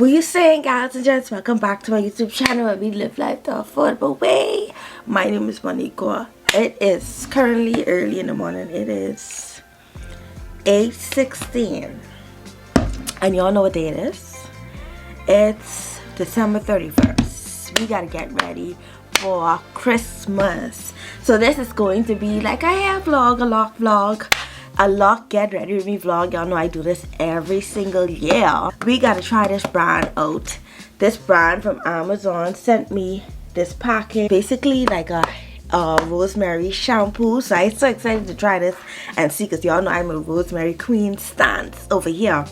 What you saying, guys and gents? Welcome back to my YouTube channel where we live life the affordable way. My name is Moniqua. It is currently early in the morning. It is 8:16, and y'all know what day it is. It's December 31st. We gotta get ready for Christmas. So this is going to be like a hair vlog, a loc vlog, a loc get ready with me vlog. Y'all know I do this every single year. We gotta try this brand out. This brand from Amazon sent me this package, basically like a rosemary shampoo. So I'm so excited to try this and see, because y'all know I'm a rosemary queen stance over here.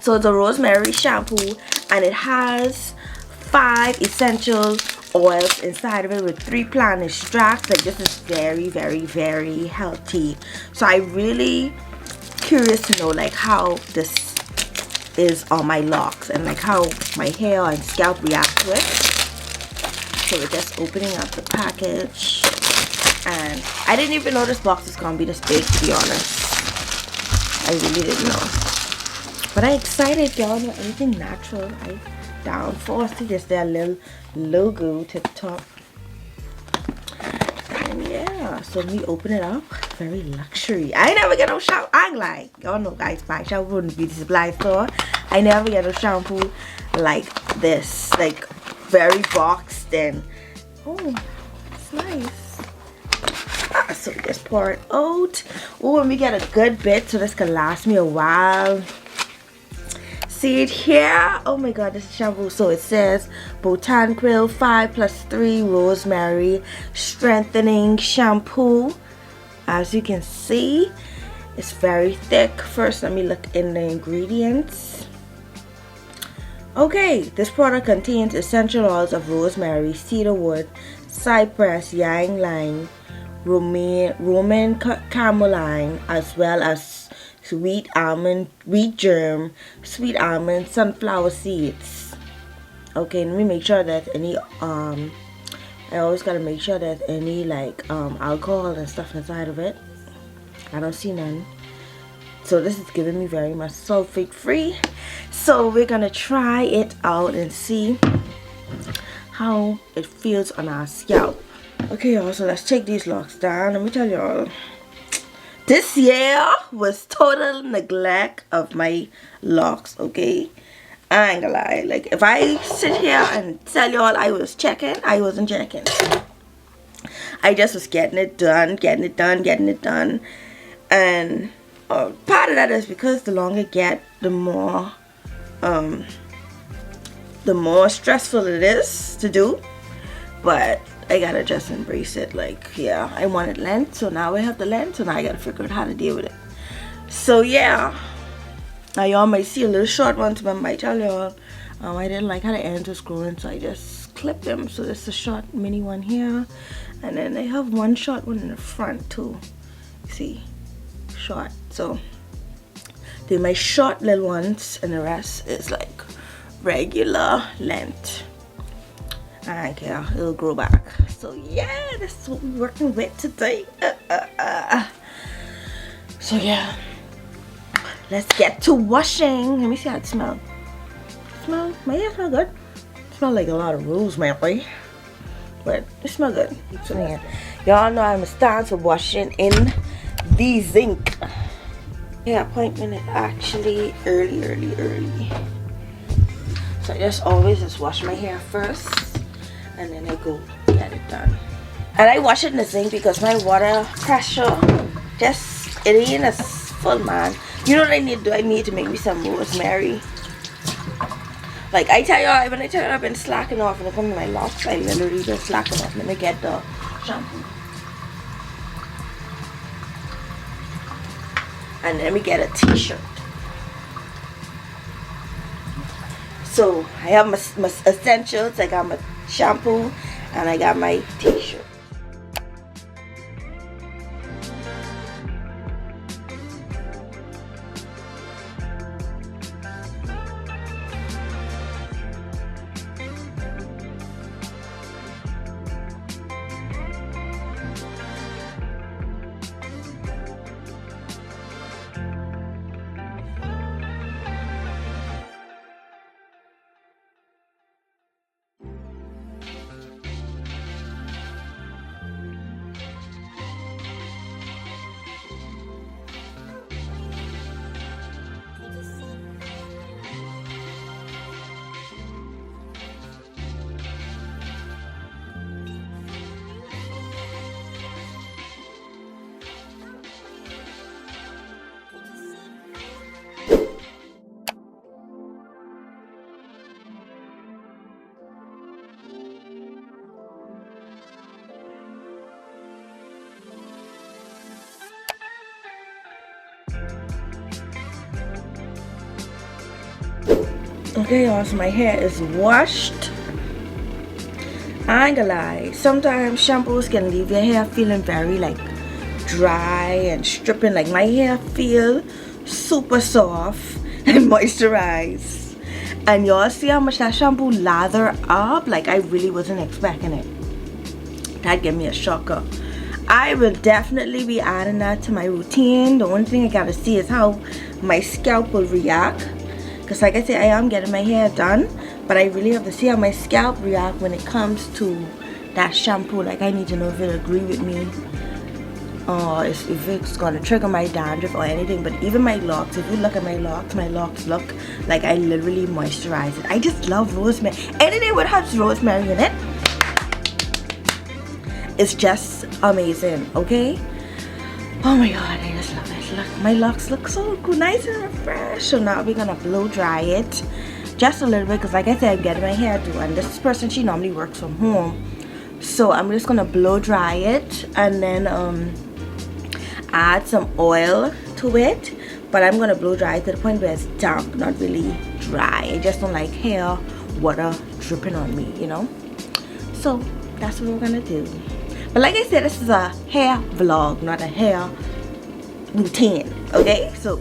So it's a rosemary shampoo and it has 5 essential oils inside of it with 3 plant extracts. Like, this is very, very, very healthy. So I'm really curious to know like how this is on my locks and like how my hair and scalp react to it. So we're just opening up the package, and I didn't even know this box was gonna be this big, to be honest. I really didn't know, but I'm excited. Y'all know anything natural I down for. See, just their little logo to the top. And yeah, so we open it up. Very luxury. I never get no shampoo. I'm like, y'all know, guys, buy shampoo in the beauty supply store. I never get no shampoo like this, like very boxed in. Oh, it's nice. So just pour it out. Oh, and we get a good bit, so this can last me a while. See it here? Oh my god, this is shampoo. So it says Botanical 5+3 Rosemary Strengthening Shampoo. As you can see, it's very thick. First, let me look in the ingredients. Okay, this product contains essential oils of rosemary, cedarwood, cypress, ylang ylang, Roman cameline, as well as sweet almond, wheat germ, sweet almond, sunflower seeds. Okay, let me make sure that any I always gotta make sure that any like alcohol and stuff inside of it. I don't see none. So this is giving me very much sulfate free. So we're gonna try it out and see how it feels on our scalp. Okay, y'all, so let's take these locks down. Let me tell y'all, this year was total neglect of my locks. Okay, I ain't gonna lie. Like, if I sit here and tell y'all I was checking, I wasn't checking. I just was getting it done, getting it done. And part of that is because the longer it get, the more stressful it is to do. But I gotta just embrace it. Like, yeah, I wanted length, so now I have the length, so now I gotta figure out how to deal with it. So yeah, now y'all might see a little short ones, but I might tell y'all I didn't like how the ends was growing, so I just clipped them. So this is a short mini one here, and then I have one short one in the front too. See, short. So they're my short little ones, and the rest is like regular length. I don't care, it'll grow back. So yeah, that's what we're working with today. So yeah, let's get to washing. Let me see how it smells. My hair smells good. It smells like a lot of rosemary, but it smells good. Y'all know I'm a stance for washing in the zinc. Yeah, appointment is actually early. So I just always just wash my hair first, and then I go get it done. And I wash it in the zinc because my water pressure just, it ain't as full, man. You know what I need to do? I need to make me some rosemary. Like, I tell y'all, when I tell y'all I've been slacking off when it comes to my locks, I literally been slacking off. Let me get the shampoo. And then we get a t-shirt. So I have my essentials. I got my shampoo and I got my t-shirt. Okay, y'all, so my hair is washed. I ain't gonna lie, sometimes shampoos can leave your hair feeling very like dry and stripping. Like my hair feel super soft and moisturized. And y'all see how much that shampoo lather up? Like I really wasn't expecting it. That gave me a shocker. I will definitely be adding that to my routine. The only thing I gotta see is how my scalp will react. Because like I said, I am getting my hair done, but I really have to see how my scalp react when it comes to that shampoo. Like I need to know if it'll agree with me, or if it's gonna trigger my dandruff or anything. But even my locks, if you look at my locks look like I literally moisturize it. I just love rosemary. Anything with has rosemary in it, it's just amazing. Okay, oh my god, I just love it. Look, my locks look so good, nice and fresh. So now we're gonna blow dry it just a little bit, because like I said, I'm getting my hair done, and this person, she normally works from home, so I'm just gonna blow dry it and then add some oil to it. But I'm gonna blow dry it to the point where it's damp, not really dry. I just don't like hair water dripping on me, you know. So that's what we're gonna do. But like I said, this is a hair vlog, not a hair routine. Okay, so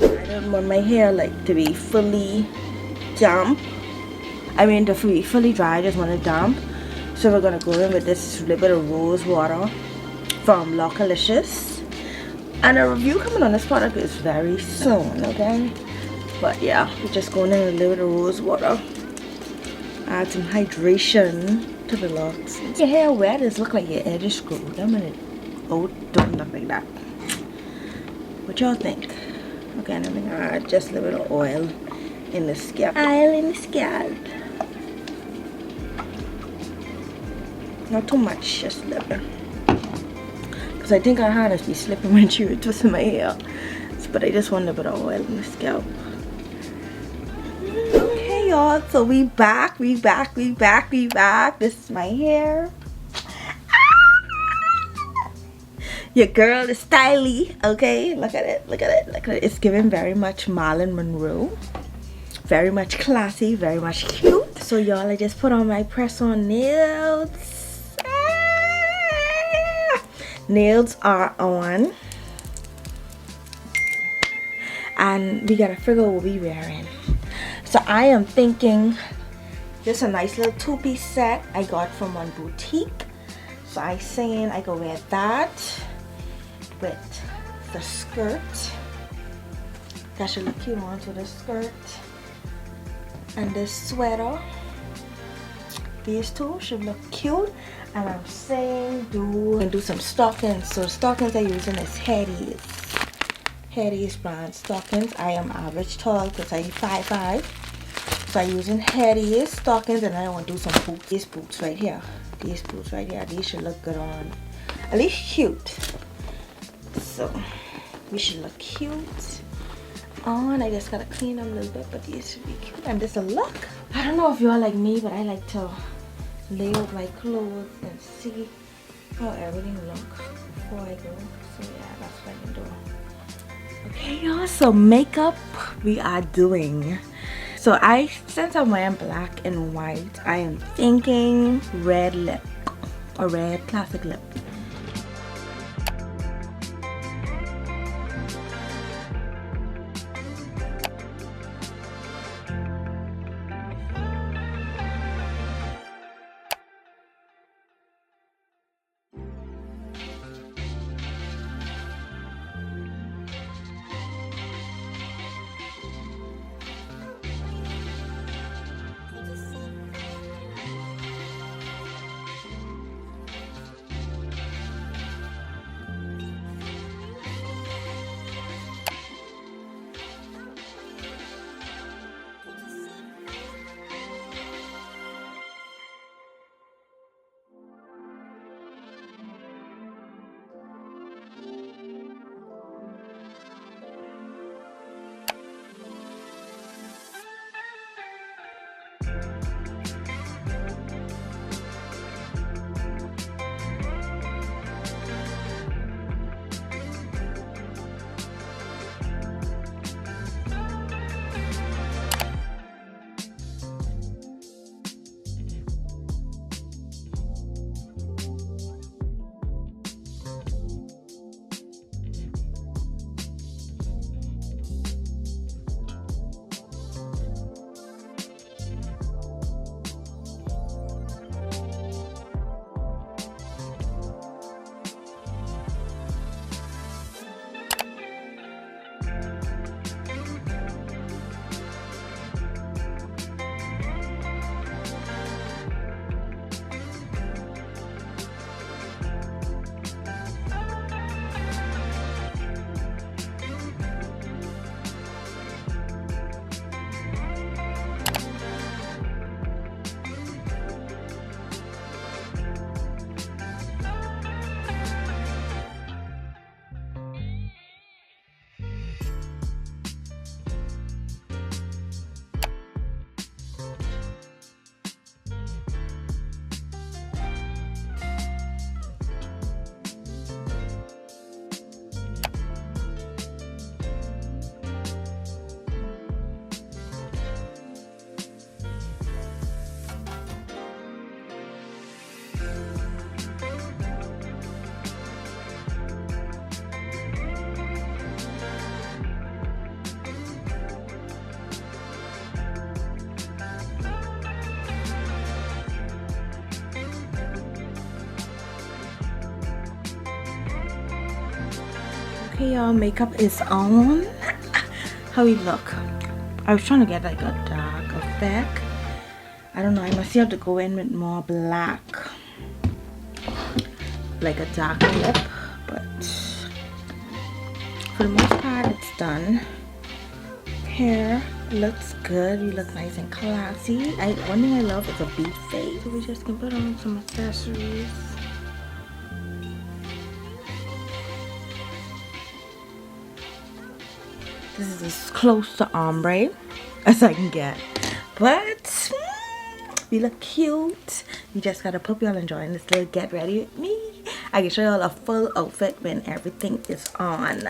I don't want my hair like to be fully damp. I mean to be fully dry, I just want it damp. So we're gonna go in with this little bit of rose water from Locs. And a review coming on this product is very soon, okay? But yeah, we're just going in with a little bit of rose water. Add some hydration to the locks. Your hair wet, it look like your edge is screwed. I'm gonna, oh, don't look like that. What y'all think? Okay, and I'm gonna add just a little bit of oil in the scalp. Oil in the scalp. Not too much, just a little bit. Because I think our harness be slipping when she was twisting my hair. But I just want a little bit of oil in the scalp. Okay, y'all, so we back. This is my hair. Your girl is styly, okay? Look at it. It's giving very much Marilyn Monroe. Very much classy, very much cute. So y'all, I just put on my press-on nails. Nails are on. And we gotta figure out what we wearing. So I am thinking just a nice little two-piece set I got from one boutique. So I saying I could wear that with the skirt. That should look cute on to the skirt and this sweater. These two should look cute. And I'm saying do some stockings. So the stockings I'm using is Hetty's brand stockings. I am average tall because I'm 5'5". So I'm using Hetty's stockings, and I want to do some boots. These boots right here. These should look good on. At least cute. So we should look cute on. I just gotta clean them a little bit, but these should be cute. And this a look. I don't know if y'all like me, but I like to lay out my clothes and see how everything looks before I go. So yeah, that's what I'm doing. Okay, y'all, so makeup we are doing. So since I'm wearing black and white, I am thinking red lip, a red classic lip. Okay, y'all, makeup is on. How we look? I was trying to get like a dark effect. I don't know, I must have to go in with more black, like a dark lip, but for the most part it's done. Hair looks good. You look nice and classy. One thing I love is a beat face. So we just can put on some accessories. This is as close to ombre as I can get, but we look cute. You just gotta hope y'all enjoying this little get ready with me. I can show y'all a full outfit when everything is on.